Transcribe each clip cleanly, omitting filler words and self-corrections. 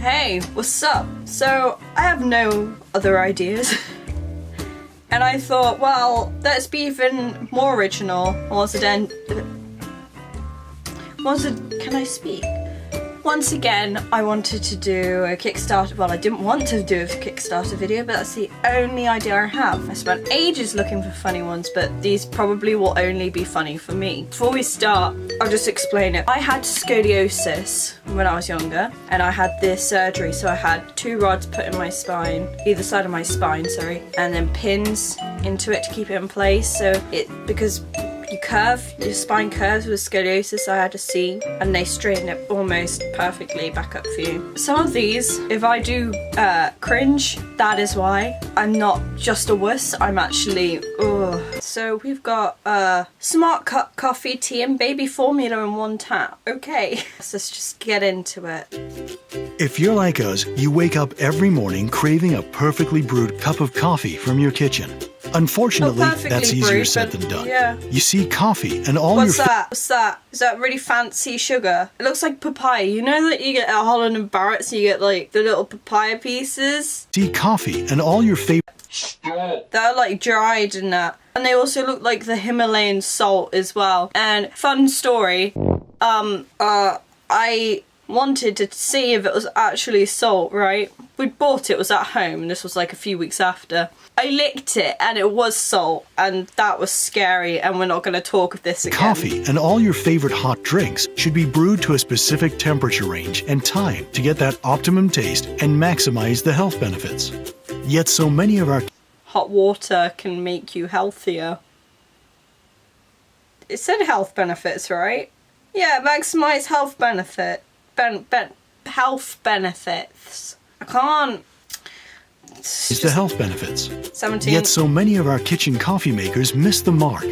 Hey, what's up? So, I have no other ideas. And I thought, well, let's be even more original. Can I speak? Once again, I wanted to do a Kickstarter. Well, I didn't want to do a Kickstarter video, but that's the only idea I have. I spent ages looking for funny ones, but these probably will only be funny for me. Before we start, I'll just explain it. I had scoliosis when I was younger, and I had this surgery, so I had 2 rods put in my spine, either side of my spine, sorry, and then pins into it to keep it in place. So because your spine curves with scoliosis, I had to see, and they straighten it almost perfectly back up for you. Some of these, if I do cringe, that is why. I'm not just a wuss, I'm actually, ugh. So we've got Smart Cup coffee, tea and baby formula in 1 tap. Okay, so let's just get into it. If you're like us, you wake up every morning craving a perfectly brewed cup of coffee from your kitchen. Unfortunately, that's easier said than done. Yeah. You see coffee and all What's that? What's that? Is that really fancy sugar? It looks like papaya. You know that you get at Holland and Barrett's, you get like the little papaya pieces? See coffee and all your favorite... They're like dried and that. And they also look like the Himalayan salt as well. And fun story, I wanted to see if it was actually salt, right? We bought it was at home, and this was like a few weeks after. I licked it and it was salt, and that was scary, and we're not going to talk of this again. Coffee and all your favorite hot drinks should be brewed to a specific temperature range and time to get that optimum taste and maximize the health benefits. Yet so many of our... Hot water can make you healthier. It said health benefits, right? Yeah, maximize health benefit. Health benefits. I can't. Is the health benefits. 17. Yet so many of our kitchen coffee makers miss the mark.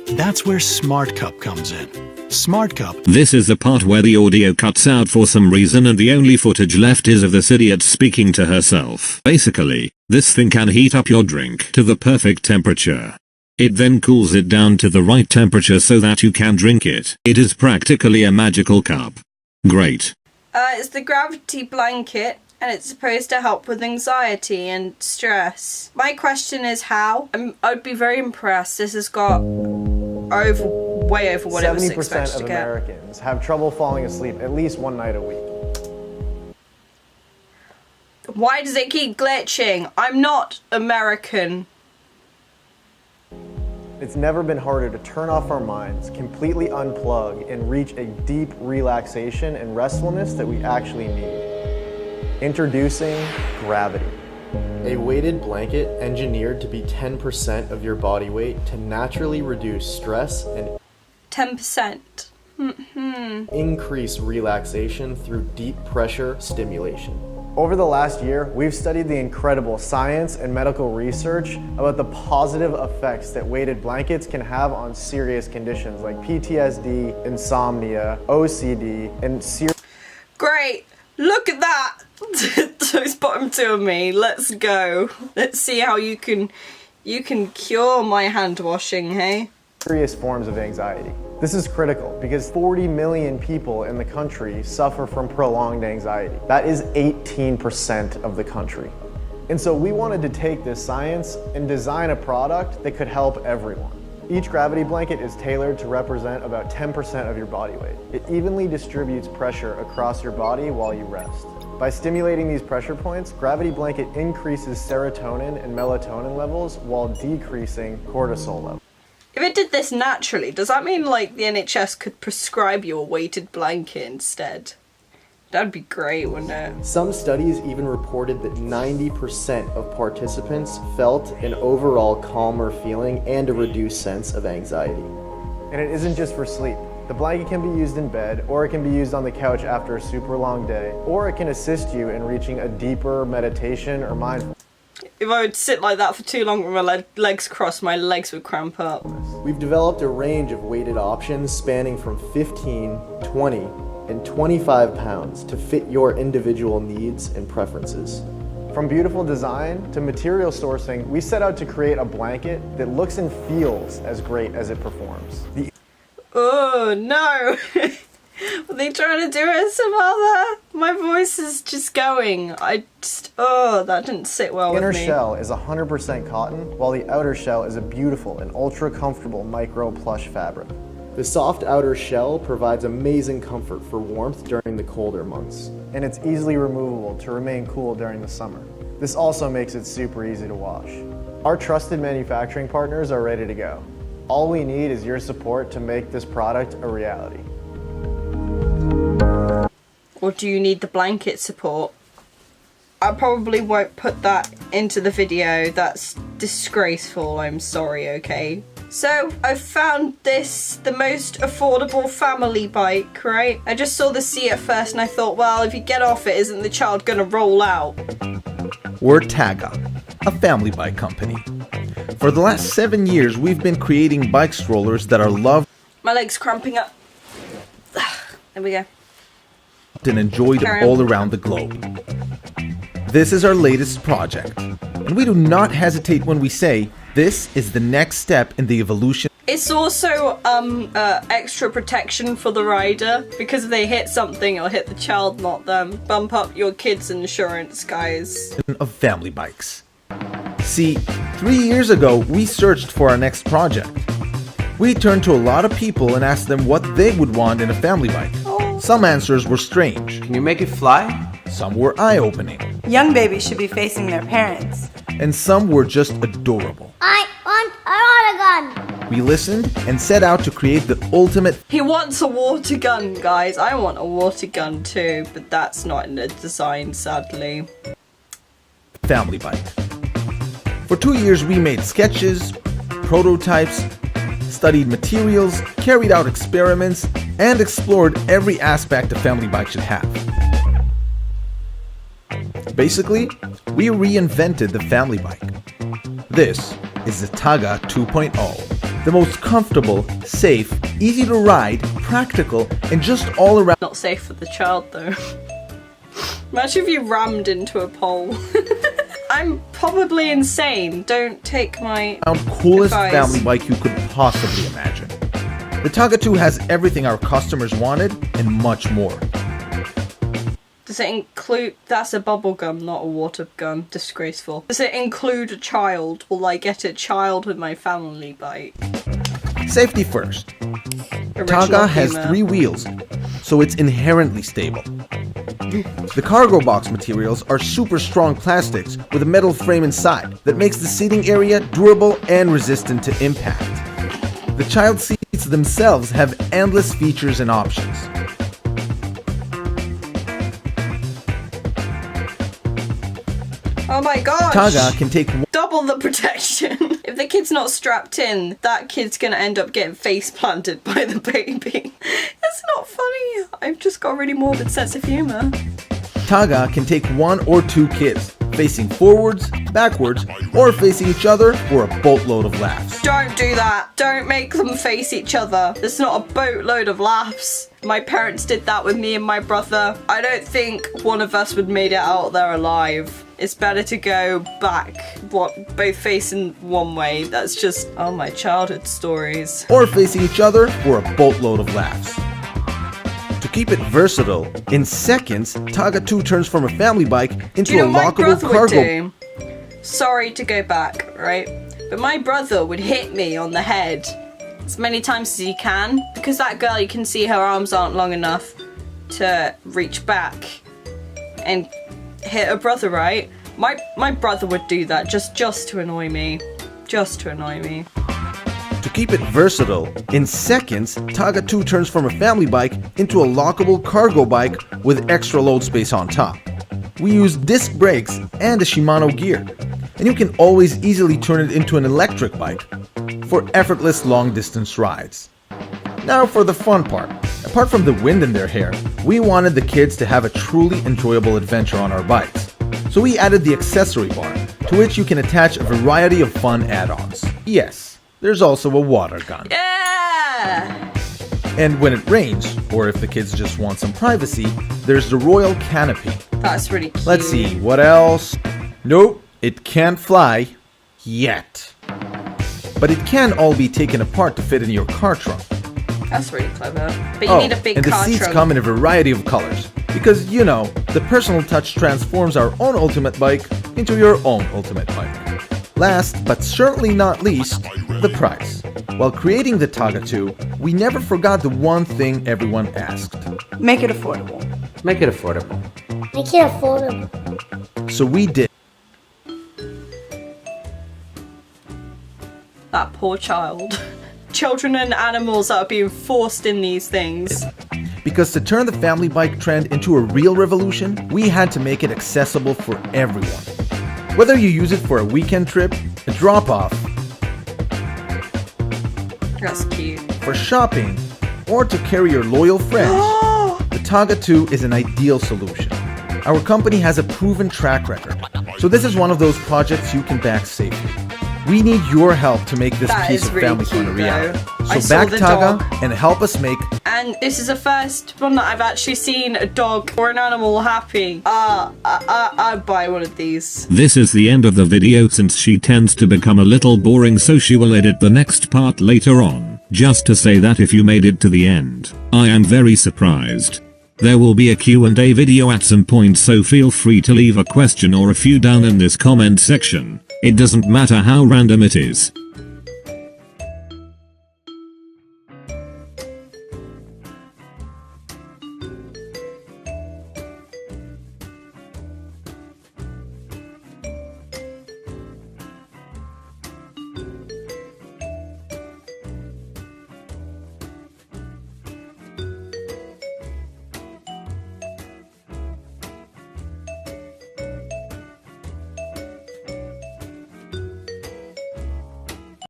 That's where Smart Cup comes in. Smart Cup. This is the part where the audio cuts out for some reason and the only footage left is of this idiot speaking to herself. Basically, this thing can heat up your drink to the perfect temperature. It then cools it down to the right temperature so that you can drink it. It is practically a magical cup. Great. It's the gravity blanket, and it's supposed to help with anxiety and stress. My question is how? I'd be very impressed. This has got way over what it was expected to get. 70% of Americans have trouble falling asleep at least 1 night a week. Why does it keep glitching? I'm not American. It's never been harder to turn off our minds, completely unplug, and reach a deep relaxation and restfulness that we actually need. Introducing Gravity. A weighted blanket engineered to be 10% of your body weight to naturally reduce stress and 10%. increase relaxation through deep pressure stimulation. Over the last year, we've studied the incredible science and medical research about the positive effects that weighted blankets can have on serious conditions like PTSD, insomnia, OCD, and Great! Look at that! Those bottom 2 of me. Let's go. Let's see how you can cure my hand washing, hey? serious forms of anxiety. This is critical because 40 million people in the country suffer from prolonged anxiety. That is 18% of the country. And so we wanted to take this science and design a product that could help everyone. Each Gravity blanket is tailored to represent about 10% of your body weight. It evenly distributes pressure across your body while you rest. By stimulating these pressure points, Gravity blanket increases serotonin and melatonin levels while decreasing cortisol levels. If it did this naturally, does that mean like the NHS could prescribe you a weighted blanket instead? That'd be great, wouldn't it? Some studies even reported that 90% of participants felt an overall calmer feeling and a reduced sense of anxiety. And it isn't just for sleep. The blanket can be used in bed, or it can be used on the couch after a super long day, or it can assist you in reaching a deeper meditation or mindfulness. If I would sit like that for too long with my legs crossed, my legs would cramp up. We've developed a range of weighted options spanning from 15, 20, and 25 pounds to fit your individual needs and preferences. From beautiful design to material sourcing, we set out to create a blanket that looks and feels as great as it performs. Oh no! Are they trying to do ASMR there? My voice is just going. That didn't sit well with me. The inner shell is 100% cotton, while the outer shell is a beautiful and ultra comfortable micro plush fabric. The soft outer shell provides amazing comfort for warmth during the colder months, and it's easily removable to remain cool during the summer. This also makes it super easy to wash. Our trusted manufacturing partners are ready to go. All we need is your support to make this product a reality. Or do you need the blanket support? I probably won't put that into the video. That's disgraceful, I'm sorry, okay? So, I found this, the most affordable family bike, right? I just saw the seat at first and I thought, well, if you get off it, isn't the child gonna roll out? We're Tonga, a family bike company. For the last 7 years, we've been creating bike strollers that are loved My leg's cramping up. There we go. and enjoyed all around the globe. This is our latest project, and we do not hesitate when we say this is the next step in the evolution It's also extra protection for the rider, because if they hit something, it'll hit the child, not them. Bump up your kids' insurance, guys. of family bikes. See, 3 years ago, we searched for our next project. We turned to a lot of people and asked them what they would want in a family bike. Some answers were strange, Can you make it fly? some were eye-opening, Young babies should be facing their parents. and some were just adorable. I want a water gun. We listened and set out to create the ultimate He wants a water gun, guys. I want a water gun too, but that's not in the design, sadly. family bike. For 2 years, we made sketches, prototypes, studied materials, carried out experiments, and explored every aspect a family bike should have. Basically, we reinvented the family bike. This is the Tonga 2.0, the most comfortable, safe, easy to ride, practical, and just all around Not safe for the child, though. Imagine if you rammed into a pole. I'm probably insane. Don't take my coolest advice. family bike you could possibly imagine. The Tonga 2 has everything our customers wanted and much more. Does it include... That's a bubble gun, not a water gun. Disgraceful. Does it include a child? Will I get a child with my family bike? Safety first. Original Tonga has humour. 3 wheels, so it's inherently stable. The cargo box materials are super strong plastics with a metal frame inside that makes the seating area durable and resistant to impact. The child seats themselves have endless features and options. Oh my gosh! Tonga can take Double the protection. If the kid's not strapped in, that kid's gonna end up getting face planted by the baby. It's not funny. I've just got a really morbid sense of humour. Tonga can take 1 or 2 kids, facing forwards, backwards, or facing each other for a boatload of laughs. Don't do that. Don't make them face each other. There's not a boatload of laughs. My parents did that with me and my brother. I don't think one of us would made it out there alive. It's better to go back, both facing one way. That's just, oh, my childhood stories. Or facing each other for a boatload of laughs. To keep it versatile, in seconds, Tonga 2 turns from a family bike into Do you know a what my lockable brother would cargo. do? Sorry to go back, right? But my brother would hit me on the head as many times as he can, because that girl, you can see her arms aren't long enough to reach back and hit her brother, right? My brother would do that just to annoy me. Just to annoy me. To keep it versatile, in seconds, Tonga 2 turns from a family bike into a lockable cargo bike with extra load space on top. We use disc brakes and a Shimano gear, and you can always easily turn it into an electric bike for effortless long-distance rides. Now for the fun part. Apart from the wind in their hair, we wanted the kids to have a truly enjoyable adventure on our bikes. So we added the accessory bar, to which you can attach a variety of fun add-ons. Yes, there's also a water gun. Yeah! And when it rains, or if the kids just want some privacy, there's the royal canopy. That's really cute. Let's see, what else? Nope, it can't fly. Yet. But it can all be taken apart to fit in your car trunk. That's really clever. But you need a big and the car seats trunk. come in a variety of colors. Because, you know, the personal touch transforms our own ultimate bike into your own ultimate bike. Last, but certainly not least, the price. While creating the Tonga 2, we never forgot the one thing everyone asked. Make it affordable. Make it affordable. Make it affordable. So we did. That poor child. Children and animals that are being forced in these things. Because to turn the family bike trend into a real revolution, we had to make it accessible for everyone. Whether you use it for a weekend trip, a drop-off, That's cute. for shopping, or to carry your loyal friends, the Tonga 2 is an ideal solution. Our company has a proven track record, so this is one of those projects you can back safely. We need your help to make this That piece is of really family fun a cute, reality. though. I So saw back the Tonga dog. and help us make. And this is the first one that I've actually seen a dog or an animal happy. I'd buy one of these. This is the end of the video since she tends to become a little boring, so she will edit the next part later on. Just to say that if you made it to the end, I am very surprised. There will be a Q&A video at some point, so feel free to leave a question or a few down in this comment section. It doesn't matter how random it is.